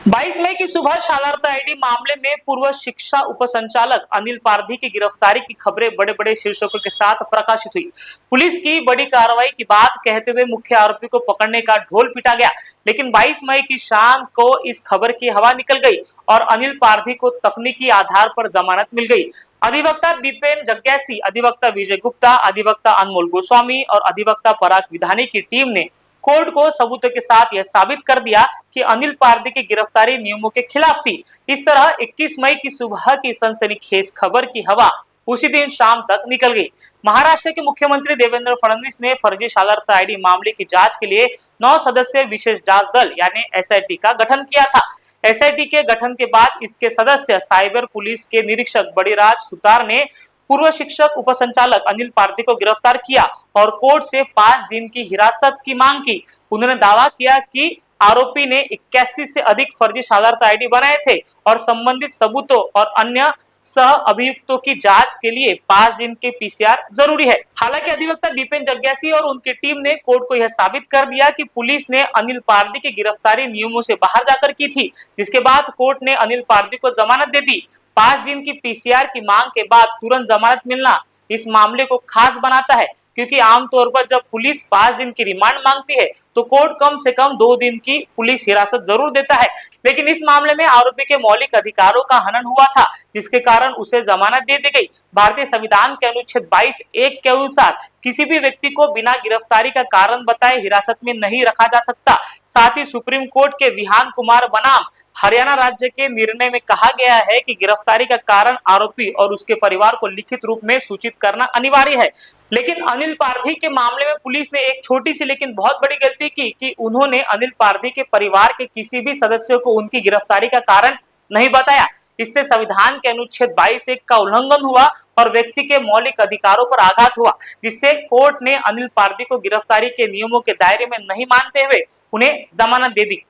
22 मई की सुबह शालार्थ आईडी मामले में पूर्व शिक्षा उपसंचालक अनिल पारधी की गिरफ्तारी की खबरें बड़े बड़े शीर्षकों के साथ प्रकाशित हुई। पुलिस की बड़ी कार्रवाई की बात कहते हुए मुख्य आरोपी को पकड़ने का ढोल पीटा गया, लेकिन 22 मई की शाम को इस खबर की हवा निकल गई और अनिल पारधी को तकनीकी आधार पर जमानत मिल गई। अधिवक्ता दीपेन जग्यासी, अधिवक्ता विजय गुप्ता, अधिवक्ता अनमोल गोस्वामी और अधिवक्ता पराग विधानी की टीम ने कोर्ट को सबूतों के साथ यह साबित कर दिया कि अनिल पारधी की गिरफ्तारी नियमों के खिलाफ थी। इस तरह 21 मई की सुबह की सनसनीखेज खबर की हवा उसी दिन शाम तक निकल गई। महाराष्ट्र के मुख्यमंत्री देवेंद्र फडणवीस ने फर्जी शालार्थ आईडी मामले की जांच के लिए 9 सदस्यीय विशेष जांच दल यानी एसआईटी का गठन किया था। एसआईटी के गठन के बाद इसके सदस्य साइबर पुलिस के निरीक्षक बड़ीराज सुतार ने पूर्व शिक्षक उपसंचालक अनिल पारधी को गिरफ्तार किया और कोर्ट से 5 दिन की हिरासत की मांग की। उन्होंने दावा किया कि आरोपी ने 81 से अधिक फर्जी शालार्थ आईडी बनाए थे और संबंधित सबूतों और अन्य सह अभियुक्तों की जांच के लिए 5 दिन के पीसीआर जरूरी है। हालांकि अधिवक्ता दीपेन जग्यासी और उनकी टीम ने कोर्ट को यह साबित कर दिया कि पुलिस ने अनिल पारधी की गिरफ्तारी नियमों से बाहर जाकर की थी, जिसके बाद कोर्ट ने अनिल पारधी को जमानत दे दी। 5 दिन की पीसीआर की मांग के बाद तुरंत जमानत मिलना इस मामले को खास बनाता है, क्योंकि आमतौर पर जब पुलिस 5 दिन की रिमांड मांगती है तो कोर्ट कम से कम 2 दिन की पुलिस हिरासत जरूर देता है। लेकिन इस मामले में आरोपी के मौलिक अधिकारों का हनन हुआ था, जिसके कारण उसे जमानत दे दी गई। भारतीय संविधान के अनुच्छेद 22(1) के अनुसार किसी भी व्यक्ति को बिना गिरफ्तारी का कारण बताए हिरासत में नहीं रखा जा सकता। साथ ही सुप्रीम कोर्ट के विहान कुमार बनाम हरियाणा राज्य के निर्णय में कहा गया है कि गिरफ्तारी का कारण आरोपी और उसके परिवार को लिखित रूप में सूचित करना अनिवार्य है। लेकिन अनिल पारधी के मामले में पुलिस ने एक छोटी सी लेकिन बहुत बड़ी गलती की कि उन्होंने अनिल पारधी के परिवार के किसी भी सदस्य को उनकी गिरफ्तारी का कारण नहीं बताया। इससे संविधान के अनुच्छेद 22(1) का उल्लंघन हुआ और व्यक्ति के मौलिक अधिकारों पर आघात हुआ, जिससे कोर्ट ने अनिल पारधी को गिरफ्तारी के नियमों के दायरे में नहीं मानते हुए उन्हें जमानत दे दी।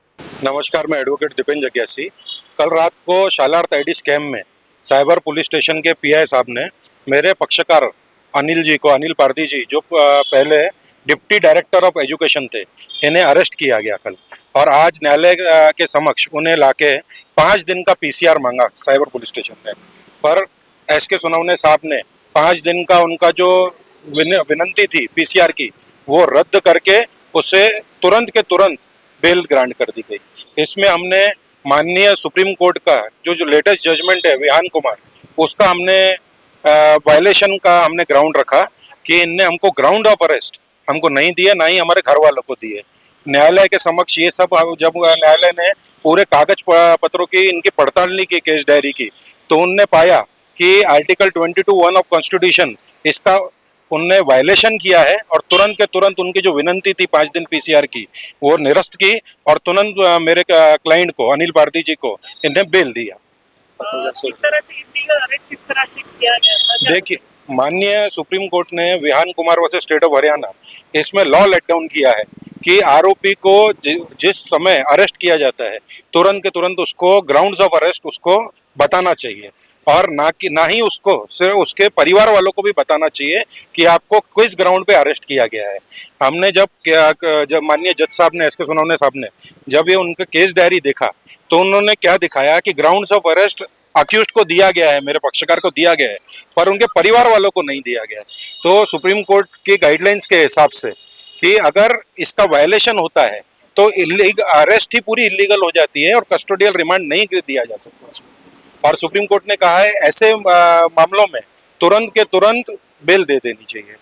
नमस्कार, मैं एडवोकेट दीपेन जग्यासी। कल रात को शालार्थ आईडी स्कैम में साइबर पुलिस स्टेशन के पीआई साहब ने मेरे पक्षकार अनिल पारधी जी, जो पहले डिप्टी डायरेक्टर ऑफ एजुकेशन थे, इन्हें अरेस्ट किया गया कल, और आज न्यायालय के समक्ष उन्हें लाके 5 दिन का पीसीआर मांगा साइबर पुलिस स्टेशन में। पर एसके सोनवणे साहब ने 5 दिन का उनका जो विनंती थी पीसीआर की, वो रद्द करके उसे तुरंत के तुरंत बेल ग्रांट कर दी गई। इसमें हमने माननीय सुप्रीम कोर्ट का जो लेटेस्ट जजमेंट है विहान कुमार, उसका हमने वायलेशन का हमने ग्राउंड रखा कि इनने हमको ग्राउंड ऑफ अरेस्ट हमको नहीं दिया, ना ही हमारे घर वालों को दिए। न्यायालय के समक्ष ये सब जब न्यायालय ने पूरे कागज पत्रों की इनकी पड़ताल नहीं की, केस डायरी की, तो उनने पाया कि आर्टिकल 22(1) ऑफ कॉन्स्टिट्यूशन इसका उनने वायलेशन किया है, और तुरंत के तुरंत उनकी जो विनंती थी 5 दिन पीसीआर की, वो निरस्त की और तुरंत मेरे क्लाइंट को अनिल पारधी जी को इन्हें बेल दिया। किस तरह से इल्लीगल अरेस्ट किस तरह से किया गया? देखिए, माननीय सुप्रीम कोर्ट ने Vihan Kumar versus state of Haryana इसमें लॉ लेट डाउन किया है कि आरोपी को जिस समय अरेस्ट किया जाता है तुरंत के तुरंत उसको ग्राउंड्स ऑफ अरेस्ट उसको बताना चाहिए, और ना ही उसको सिर्फ उसके परिवार वालों को भी बताना चाहिए कि आपको किस ग्राउंड पे अरेस्ट किया गया है। हमने जब माननीय जज साहब ने, एसके सोनवणे साहब ने, जब ये उनका केस डायरी देखा तो उन्होंने क्या दिखाया कि ग्राउंड्स ऑफ अरेस्ट अक्यूज्ड को दिया गया है, मेरे पक्षकार को दिया गया है, पर उनके परिवार वालों को नहीं दिया गया है। तो सुप्रीम कोर्ट की गाइडलाइंस के हिसाब से कि अगर इसका वायलेशन होता है तो अरेस्ट ही पूरी इलीगल हो जाती है और कस्टोडियल रिमांड नहीं दिया जा सकता उसमें। और सुप्रीम कोर्ट ने कहा है ऐसे मामलों में तुरंत के तुरंत बेल दे देनी चाहिए।